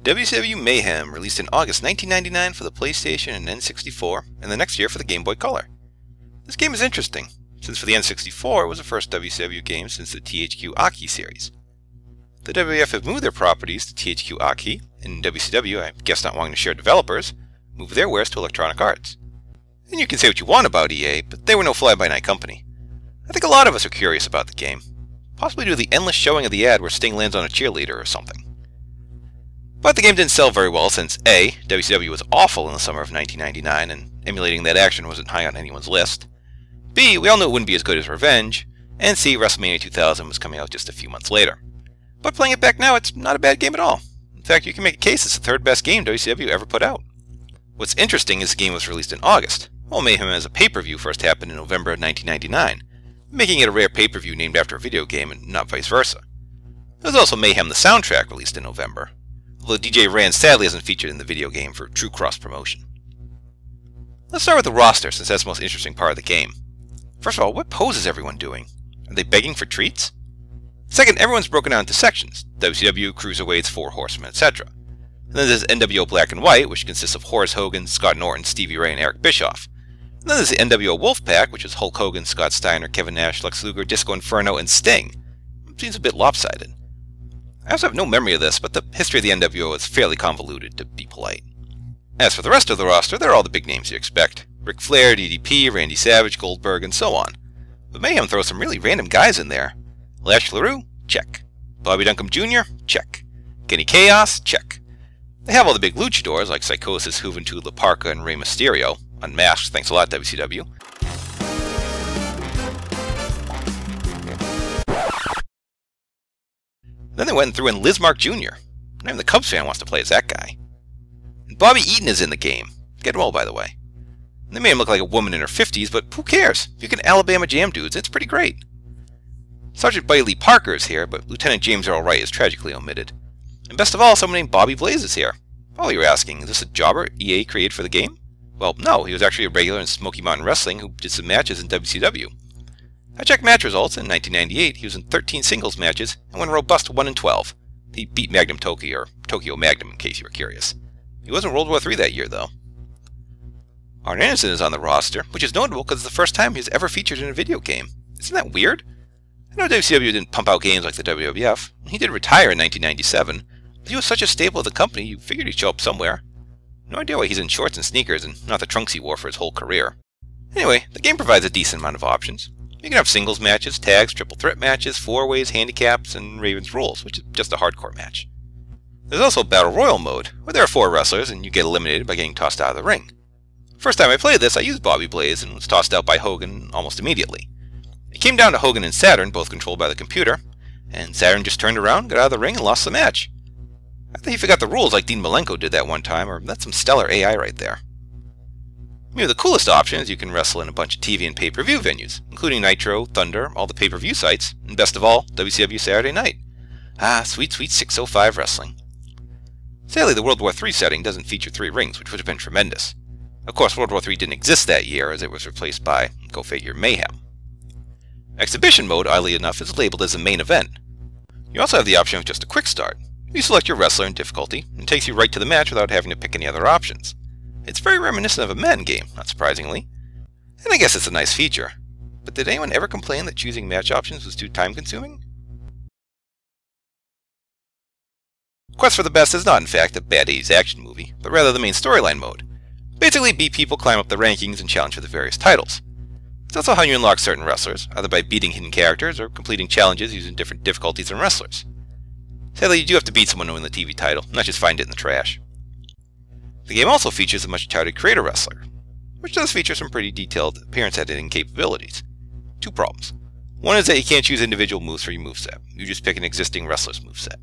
WCW Mayhem released in August 1999 for the PlayStation and N64, and the next year for the Game Boy Color. This game is interesting, since for the N64 it was the first WCW game since the THQ Aki series. The WWF have moved their properties to THQ Aki, and WCW, I guess not wanting to share developers, moved their wares to Electronic Arts. And you can say what you want about EA, but they were no fly-by-night company. I think a lot of us are curious about the game, possibly due to the endless showing of the ad where Sting lands on a cheerleader or something. But the game didn't sell very well since A, WCW was awful in the summer of 1999 and emulating that action wasn't high on anyone's list. B, we all knew it wouldn't be as good as Revenge. And C, WrestleMania 2000 was coming out just a few months later. But playing it back now, it's not a bad game at all. In fact, you can make a case it's the third best game WCW ever put out. What's interesting is the game was released in August, while Mayhem as a pay-per-view first happened in November of 1999, making it a rare pay-per-view named after a video game and not vice versa. There was also Mayhem the soundtrack released in November, although DJ Rand sadly isn't featured in the video game for true cross-promotion. Let's start with the roster, since that's the most interesting part of the game. First of all, what pose is everyone doing? Are they begging for treats? Second, everyone's broken down into sections: WCW, Cruiserweights, Four Horsemen, etc. And then there's NWO Black and White, which consists of Horace Hogan, Scott Norton, Stevie Ray, and Eric Bischoff. And then there's the NWO Wolfpack, which is Hulk Hogan, Scott Steiner, Kevin Nash, Lex Luger, Disco Inferno, and Sting. It seems a bit lopsided. I also have no memory of this, but the history of the NWO is fairly convoluted, to be polite. As for the rest of the roster, they're all the big names you expect: Ric Flair, DDP, Randy Savage, Goldberg, and so on. But Mayhem throws some really random guys in there. Lash LaRue? Check. Bobby Duncombe Jr.? Check. Kenny Chaos? Check. They have all the big luchadors like Psychosis, Juventud, La Parka, and Rey Mysterio. Unmasked, thanks a lot WCW. Then they went and threw in Liz Mark Jr. Not even the Cubs fan wants to play as that guy. And Bobby Eaton is in the game. Get well, by the way. They made him look like a woman in her 50s, but who cares? If you can Alabama Jam dudes, it's pretty great. Sergeant Buddy Lee Parker is here, but Lieutenant James Earl Wright is tragically omitted. And best of all, someone named Bobby Blaze is here. Oh, you're asking, is this a jobber EA created for the game? Well, no, he was actually a regular in Smoky Mountain Wrestling who did some matches in WCW. I checked match results. In 1998, he was in 13 singles matches and went a robust 1-12. He beat Magnum Tokyo, or Tokyo Magnum in case you were curious. He was in World War III that year, though. Arn Anderson is on the roster, which is notable because it's the first time he's ever featured in a video game. Isn't that weird? I know WCW didn't pump out games like the WWF. He did retire in 1997, but he was such a staple of the company you figured he'd show up somewhere. No idea why he's in shorts and sneakers and not the trunks he wore for his whole career. Anyway, the game provides a decent amount of options. You can have singles matches, tags, triple threat matches, four-ways, handicaps, and Raven's Rules, which is just a hardcore match. There's also Battle Royal mode, where there are 4 wrestlers and you get eliminated by getting tossed out of the ring. First time I played this, I used Bobby Blaze and was tossed out by Hogan almost immediately. It came down to Hogan and Saturn, both controlled by the computer, and Saturn just turned around, got out of the ring, and lost the match. I think he forgot the rules like Dean Malenko did that one time, or that's some stellar AI right there. Maybe the coolest option is you can wrestle in a bunch of TV and pay-per-view venues, including Nitro, Thunder, all the pay-per-view sites, and best of all, WCW Saturday Night. Ah, sweet, sweet 605 wrestling. Sadly, the World War III setting doesn't feature 3 rings, which would have been tremendous. Of course, World War III didn't exist that year, as it was replaced by, go figure, Mayhem. Exhibition mode, oddly enough, is labeled as a main event. You also have the option of just a quick start. You select your wrestler and difficulty, and it takes you right to the match without having to pick any other options. It's very reminiscent of a Madden game, not surprisingly. And I guess it's a nice feature. But did anyone ever complain that choosing match options was too time-consuming? Quest for the Best is not, in fact, a bad 80s action movie, but rather the main storyline mode. Basically, beat people, climb up the rankings, and challenge for the various titles. It's also how you unlock certain wrestlers, either by beating hidden characters or completing challenges using different difficulties and wrestlers. Sadly, you do have to beat someone to win the TV title, not just find it in the trash. The game also features a much touted creator wrestler, which does feature some pretty detailed appearance editing capabilities. 2 problems. One is that you can't choose individual moves for your moveset. You just pick an existing wrestler's moveset.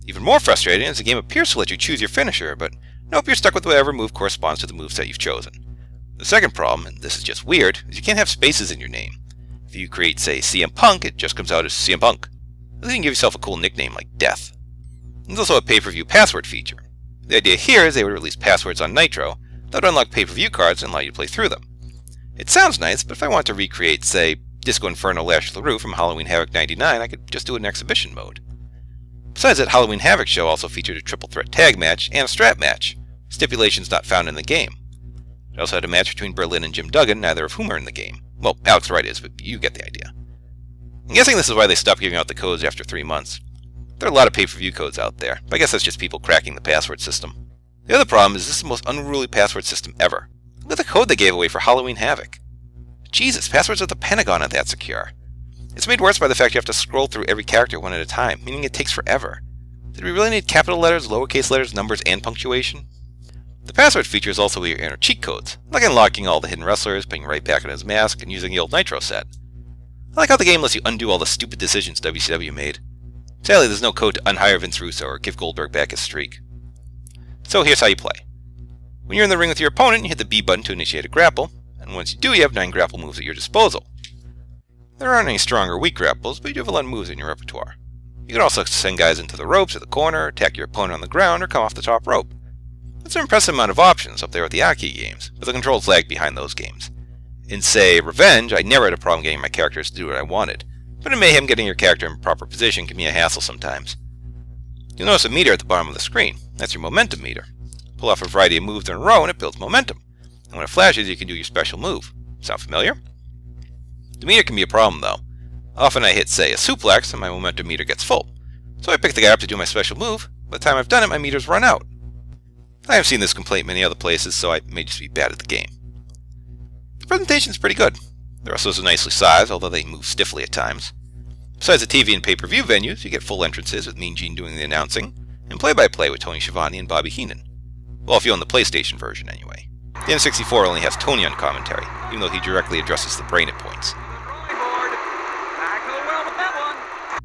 Even more frustrating is the game appears to let you choose your finisher, but nope, you're stuck with whatever move corresponds to the moveset you've chosen. The second problem, and this is just weird, is you can't have spaces in your name. If you create, say, CM Punk, it just comes out as CM Punk. At least you can give yourself a cool nickname like Death. There's also a pay-per-view password feature. The idea here is they would release passwords on Nitro that would unlock pay-per-view cards and allow you to play through them. It sounds nice, but if I want to recreate, say, Disco Inferno Lash LaRue from Halloween Havoc 99, I could just do it in exhibition mode. Besides that, Halloween Havoc show also featured a triple threat tag match and a strap match, stipulations not found in the game. It also had a match between Berlin and Jim Duggan, neither of whom are in the game. Well, Alex Wright is, but you get the idea. I'm guessing this is why they stopped giving out the codes after 3 months. There are a lot of pay-per-view codes out there, but I guess that's just people cracking the password system. The other problem is this is the most unruly password system ever. Look at the code they gave away for Halloween Havoc. Jesus, passwords at the Pentagon aren't that secure. It's made worse by the fact you have to scroll through every character one at a time, meaning it takes forever. Did we really need capital letters, lowercase letters, numbers, and punctuation? The password feature is also where you enter cheat codes, like unlocking all the hidden wrestlers, putting right back on his mask, and using the old Nitro set. I like how the game lets you undo all the stupid decisions WCW made. Sadly, there's no code to unhire Vince Russo or give Goldberg back his streak. So here's how you play. When you're in the ring with your opponent, you hit the B button to initiate a grapple, and once you do, you have 9 grapple moves at your disposal. There aren't any strong or weak grapples, but you do have a lot of moves in your repertoire. You can also send guys into the ropes or the corner, attack your opponent on the ground, or come off the top rope. That's an impressive amount of options up there with the Arcade games, but the controls lag behind those games. In, say, Revenge, I never had a problem getting my characters to do what I wanted, but in Mayhem, getting your character in proper position can be a hassle sometimes. You'll notice a meter at the bottom of the screen. That's your momentum meter. Pull off a variety of moves in a row and it builds momentum. And when it flashes, you can do your special move. Sound familiar? The meter can be a problem, though. Often I hit, say, a suplex and my momentum meter gets full. So I pick the guy up to do my special move. By the time I've done it, my meter's run out. I have seen this complaint many other places, so I may just be bad at the game. The presentation's pretty good. The wrestlers are nicely sized, although they move stiffly at times. Besides the TV and pay-per-view venues, you get full entrances with Mean Gene doing the announcing, and play-by-play with Tony Schiavone and Bobby Heenan. Well, if you own the PlayStation version, anyway. The N64 only has Tony on commentary, even though he directly addresses the brain at points.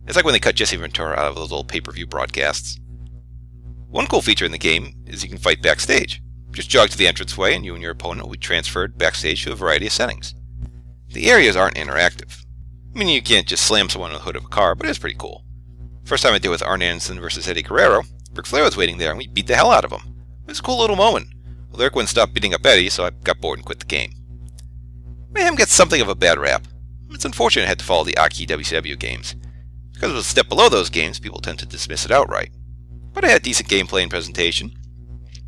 It's like when they cut Jesse Ventura out of those old pay-per-view broadcasts. One cool feature in the game is you can fight backstage. Just jog to the entranceway and you and your opponent will be transferred backstage to a variety of settings. The areas aren't interactive, meaning you can't just slam someone on the hood of a car, but it is pretty cool. First time I did with Arn Anderson versus Eddie Guerrero, Ric Flair was waiting there and we beat the hell out of him. It was a cool little moment. Well, Eric wouldn't stop beating up Eddie, so I got bored and quit the game. Mayhem gets something of a bad rap. It's unfortunate it had to follow the Arcade WCW games. Because it was a step below those games, people tend to dismiss it outright. But it had decent gameplay and presentation,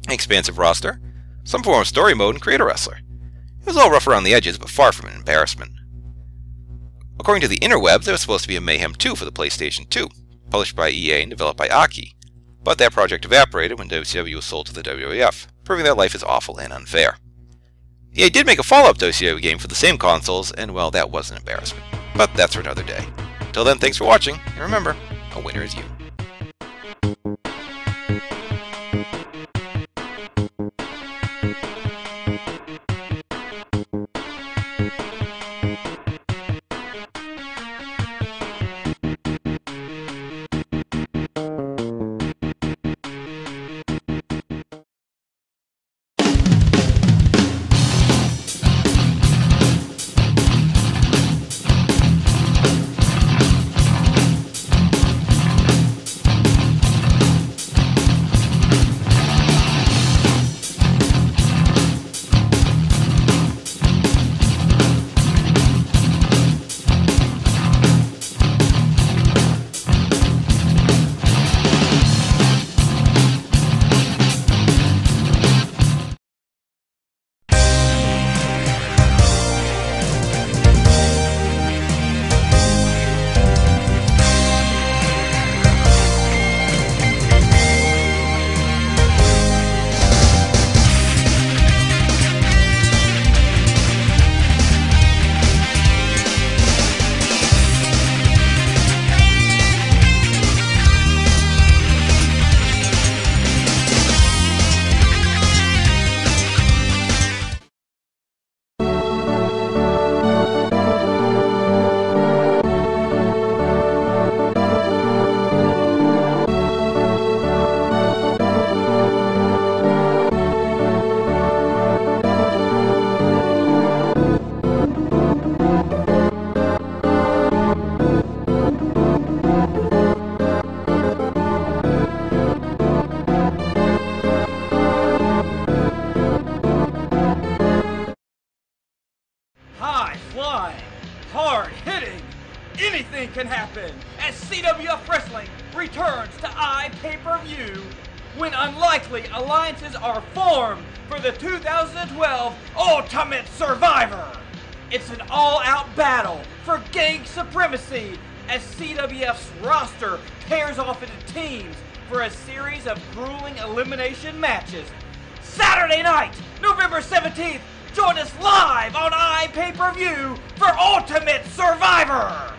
an expansive roster, some form of story mode, and creator wrestler. It was all rough around the edges, but far from an embarrassment. According to the interwebs, there was supposed to be a Mayhem 2 for the PlayStation 2, published by EA and developed by Aki. But that project evaporated when WCW was sold to the WWF, proving that life is awful and unfair. EA did make a follow-up WCW game for the same consoles, and well, that was an embarrassment. But that's for another day. Until then, thanks for watching, and remember, a winner is you. anything can happen as CWF Wrestling returns to iPay-Per-View when unlikely alliances are formed for the 2012 Ultimate Survivor. It's an all-out battle for gang supremacy as CWF's roster pairs off into teams for a series of grueling elimination matches. Saturday night, November 17th, join us live on iPay-Per-View for Ultimate Survivor!